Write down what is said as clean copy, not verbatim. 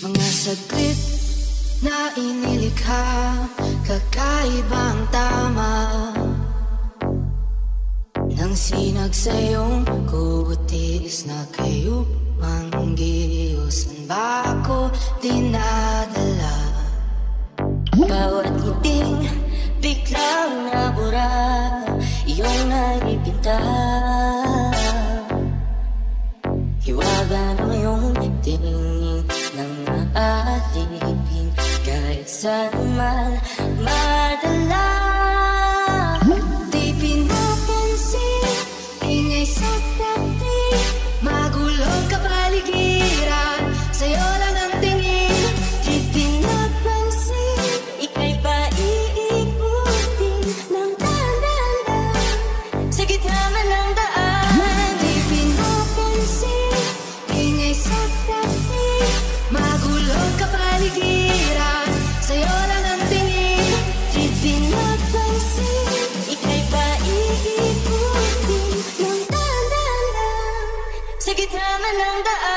Mga saglit na inilikha, kakaibang tama nang sinag sa iyong kutis na kayo manggiyosan ba ako dinadala? Bawat ngiting biglang nabura, iyong naipinta. Hiwaga mo yung tingin ng aatigin kahit saan man madala. Di pinapansin, ingay sa tabi, magulong kapaligiran, sa'yo lang ang tingin. Di pinapansin, ika'y paiikutin ng dahan-dahan sa gitna man ng daan. Di pinapansin, ingay sa tabi, magulong kapaligiran, sa'yo lang ang tingin. Di pinapansin, ika'y paiikutin ng dahan-dahan sa gitna man ng daan.